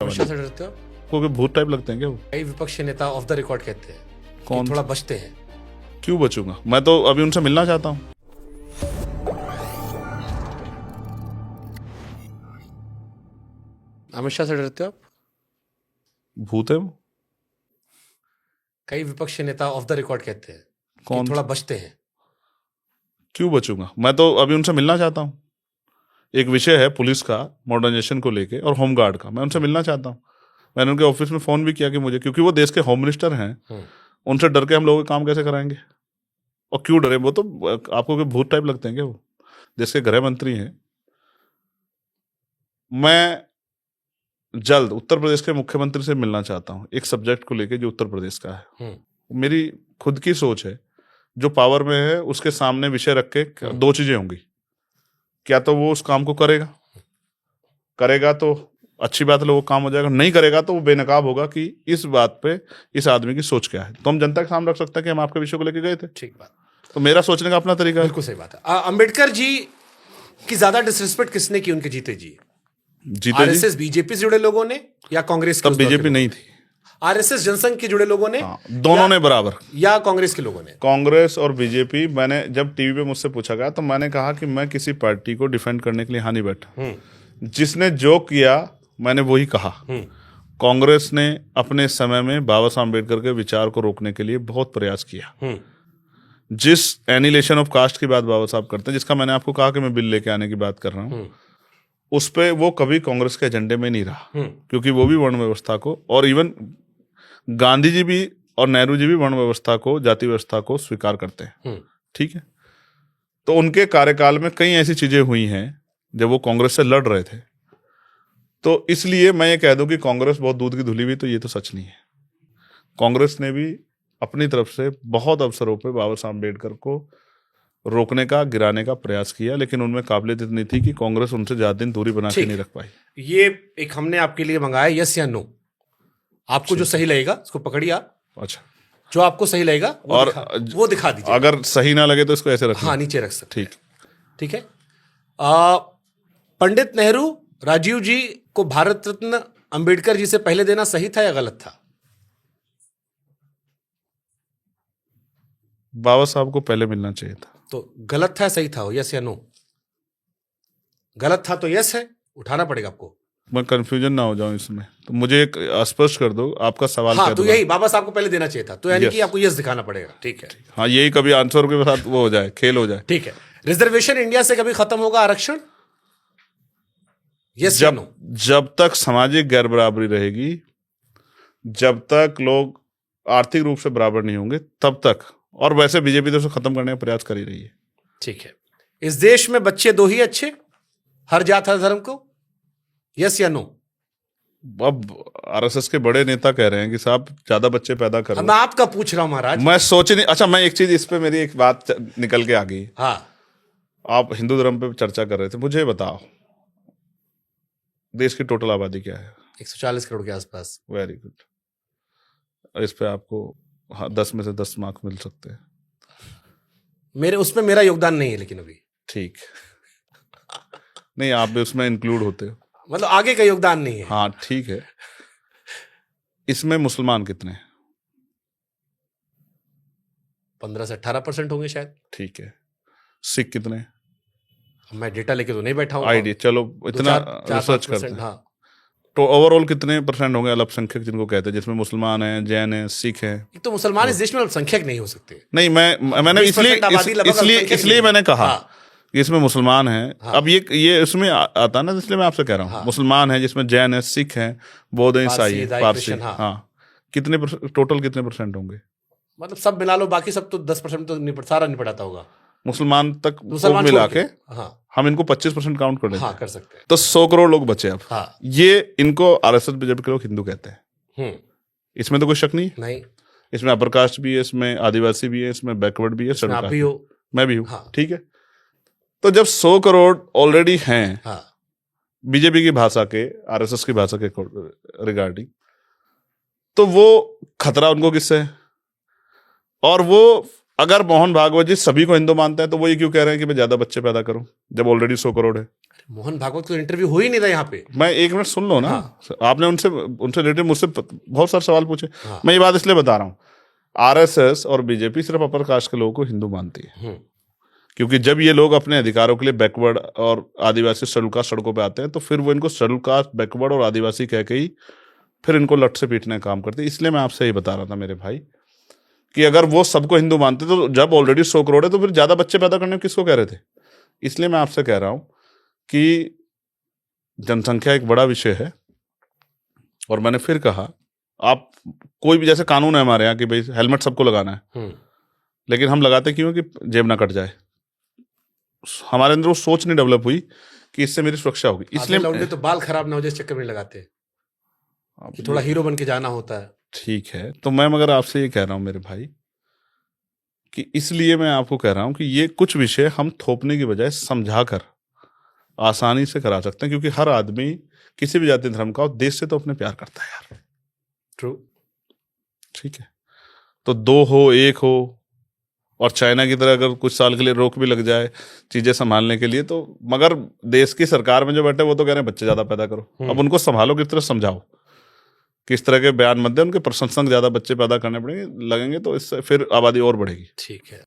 हमेशा से डरते हो? को भूत टाइप लगते हैं क्या वो? कई विपक्षी नेता ऑफ द रिकॉर्ड कहते हैं कौन? कि थोड़ा बचते हैं। क्यों बचूंगा? मैं तो अभी उनसे मिलना चाहता हूँ। हमेशा से डरते हो आप? भूत है वो? कई विपक्षी नेता ऑफ द रिकॉर्ड कहते हैं कौन? कि थोड़ा बचते हैं। क्यों बचूंगा? मैं तो अभी उनसे मिलना चाहता हूँ। एक विषय है पुलिस का मॉडर्नाइजेशन को लेके और होमगार्ड का, मैं उनसे मिलना चाहता हूँ। मैंने उनके ऑफिस में फोन भी किया कि मुझे, क्योंकि वो देश के होम मिनिस्टर हैं, उनसे डर के हम लोगों के काम कैसे कराएंगे? और क्यों डरे? वो तो आपको कोई भूत टाइप लगते हैं क्या वो? देश के गृह मंत्री हैं। मैं जल्द उत्तर प्रदेश के मुख्यमंत्री से मिलना चाहता हूँ एक सब्जेक्ट को लेके जो उत्तर प्रदेश का है। मेरी खुद की सोच है, जो पावर में है उसके सामने विषय रख के दो चीजें होंगी। क्या तो वो उस काम को करेगा तो अच्छी बात है, लोगों काम हो जाएगा। नहीं करेगा तो वो बेनकाब होगा कि इस बात पे इस आदमी की सोच क्या है। तो हम जनता के सामने रख सकते हैं कि हम आपके विषय को लेके गए थे। ठीक बात। तो मेरा सोचने का अपना तरीका है। बिल्कुल सही बात है। अंबेडकर जी की ज्यादा डिसरिस्पेक्ट किसने की? उनके जीते जी आरएसएस बीजेपी से जुड़े लोगों ने या कांग्रेस के? तब बीजेपी नहीं थी। आरएसएस जनसंघ के जुड़े लोगों ने? दोनों ने बराबर। या कांग्रेस के लोगों ने? कांग्रेस और बीजेपी। मैंने जब टीवी पे मुझसे पूछा गया तो मैंने कहा कि मैं किसी पार्टी को डिफेंड करने के लिए यहाँ नहीं बैठा। जिसने जो किया मैंने वही कहा। कांग्रेस ने अपने समय में बाबा साहब अम्बेडकर के विचार को रोकने के लिए बहुत प्रयास किया। जिस एनिलेशन ऑफ कास्ट की बात बाबा साहब करते हैं, जिसका मैंने आपको कहा कि मैं बिल लेके आने की बात कर रहा हूँ, उस पे वो कभी कांग्रेस के एजेंडे में नहीं रहा, क्योंकि वो भी वर्ण व्यवस्था को, और इवन गांधी जी भी और नेहरू जी भी वर्ण व्यवस्था को, जाति व्यवस्था को स्वीकार करते हैं। ठीक है। तो उनके कार्यकाल में कई ऐसी चीजें हुई हैं जब वो कांग्रेस से लड़ रहे थे। तो इसलिए मैं ये कह दूं कि कांग्रेस बहुत दूध की धुली हुई, तो ये तो सच नहीं है। कांग्रेस ने भी अपनी तरफ से बहुत अवसरों पे बाबा साहब अम्बेडकर को रोकने का, गिराने का प्रयास किया, लेकिन उनमें काबिलियत इतनी थी कि कांग्रेस उनसे ज्यादा दिन दूरी बना के नहीं रख पाई। ये एक हमने आपके लिए मंगाया, यस या नो। आपको जो सही लगेगा उसको पकड़िए आप। अच्छा, जो आपको सही लगेगा वो दिखा दीजिए। अगर सही ना लगे तो इसको ऐसे रखना। हाँ, नीचे रख सकते। ठीक है। पंडित नेहरू राजीव जी को भारत रत्न अंबेडकर जी से पहले देना सही था या गलत था? बाबा साहब को पहले मिलना चाहिए था। तो गलत था, सही था? यस या नो? गलत था तो यस है, उठाना पड़ेगा आपको। मैं कंफ्यूजन ना हो जाऊं इसमें, तो मुझे एक स्पष्ट कर दो आपका सवाल। हाँ, तो यही बाबा साहब को पहले देना चाहिए था, तो यानी कि आपको यस दिखाना पड़ेगा। ठीक है। हाँ, यही कभी आंसर के साथ वो हो जाए, खेल हो जाए। ठीक है। रिजर्वेशन इंडिया से कभी खत्म होगा आरक्षण? यस या नो? जब तक सामाजिक गैर बराबरी रहेगी, जब तक लोग आर्थिक रूप से बराबर नहीं होंगे, तब तक। और वैसे बीजेपी तो उसे खत्म करने का प्रयास कर ही रही है। ठीक है। इस देश में बच्चे दो ही अच्छे, हर जात हर धर्म को? यस या नो? अब आरएसएस के बड़े नेता कह रहे हैं कि साहब ज्यादा बच्चे पैदा करो। मैं आपका पूछ रहा हूं महाराज। मैं सोच नहीं। अच्छा, मैं एक चीज इस पे, मेरी एक बात निकल के आ गई। हाँ, आप हिंदू धर्म पे चर्चा कर रहे थे, मुझे बताओ देश की टोटल आबादी क्या है? 140 करोड़ के आसपास। Very good. इस पे आपको 10 में से 10 मार्क्स मिल सकते हैं। उसमें मेरा योगदान नहीं है, लेकिन अभी ठीक नहीं, आप भी उसमें इंक्लूड होते हो, मतलब आगे का योगदान नहीं है। हाँ, ठीक है। इसमें मुसलमान कितने हैं? 15 से 18% होंगे शायद। ठीक है। सिख कितने हैं? मैं डेटा लेके तो नहीं बैठा हूं। आइडिया, चलो इतना रिसर्च करते हैं। हाँ। तो ओवरऑल कितने परसेंट होंगे अल्पसंख्यक जिनको कहते हैं, जिसमें मुसलमान हैं, जैन हैं, सिख हैं? तो मुसलमान इस देश में अल्पसंख्यक नहीं हो सकते। नहीं, मैंने इसलिए मैंने कहा कि इसमें मुसलमान हैं। अब ये इसमें आता है ना, इसलिए मैं आपसे कह रहा हूँ। मुसलमान है जिसमें जैन है, सिख है, बौद्ध है, ईसाई है, पारसी। हाँ, कितने टोटल कितने परसेंट होंगे? मतलब सब मिला लो, बाकी सब तो 10% तो सारा निपटाता होगा। मुसलमान तक मिला के हम इनको 25% काउंट कर लेते हैं। कर सकते हैं। तो 100 करोड़ लोग बचे अब। ये इनको आरएसएस बीजेपी के लोग हिंदू कहते हैं। इसमें तो कोई शक नहीं। नहीं, इसमें अपर कास्ट भी है, इसमें आदिवासी भी है, इसमें बैकवर्ड भी है, आप भी हो, मैं भी हूँ। ठीक है। तो जब 100 करोड़ ऑलरेडी हैं बीजेपी की भाषा के, आरएसएस की भाषा के रिगार्डिंग, तो वो खतरा उनको किससे है? और वो अगर मोहन भागवत जी सभी को हिंदू मानते हैं, तो वो ये क्यों कह रहे हैं कि मैं ज्यादा बच्चे पैदा करूं जब ऑलरेडी 100 करोड़ है? मोहन भागवत को इंटरव्यू हो ही नहीं था यहाँ पे। मैं एक मिनट सुन लो ना। आपने उनसे रिलेटेड मुझसे बहुत सारे सवाल पूछे। मैं ये बात इसलिए बता रहा हूँ, आरएसएस और बीजेपी सिर्फ अपर कास्ट के लोगों को हिंदू मानती है, क्योंकि जब ये लोग अपने अधिकारों के लिए बैकवर्ड और आदिवासी शेड्यूल कास्ट सड़कों पे आते हैं तो फिर वो इनको शेड्यूल कास्ट, बैकवर्ड और आदिवासी कह के ही फिर इनको लट से पीटने का काम करते हैं। इसलिए मैं आपसे ये बता रहा था मेरे भाई कि अगर वो सबको हिंदू मानते तो जब ऑलरेडी 100 करोड़ है तो फिर ज्यादा बच्चे पैदा करने किसको कह रहे थे। इसलिए मैं आपसे कह रहा हूं कि जनसंख्या एक बड़ा विषय है, और मैंने फिर कहा आप कोई भी, जैसे कानून है हमारे यहाँ कि भाई हेलमेट सबको लगाना है, लेकिन हम लगाते क्यों कि जेब ना कट जाए। हमारे अंदर वो सोच नहीं डेवलप हुई कि इससे मेरी सुरक्षा होगी। इसलिए लौंडे तो बाल खराब ना हो जाए चक्कर में लगाते कि थोड़ा हीरो बन के जाना होता है। ठीक है, तो मैं मगर आपसे ये कह रहा हूं मेरे भाई कि इसलिए मैं आपको कह रहा हूं कि ये कुछ विषय हम थोपने की बजाय समझाकर आसानी से करा सकते हैं, क्योंकि हर आदमी किसी भी जाति धर्म का देश से तो अपने प्यार करता है यार। ट्रू। ठीक है, तो दो हो एक हो, और चाइना की तरह अगर कुछ साल के लिए रोक भी लग जाए चीजें संभालने के लिए, तो मगर देश की सरकार में जो बैठे वो तो कह रहे हैं बच्चे ज्यादा पैदा करो। अब उनको संभालो, किस तरह समझाओ, किस तरह के बयान मत दे, उनके प्रशंसक ज्यादा बच्चे पैदा करने पड़ेंगे लगेंगे तो इससे फिर आबादी और बढ़ेगी। ठीक है।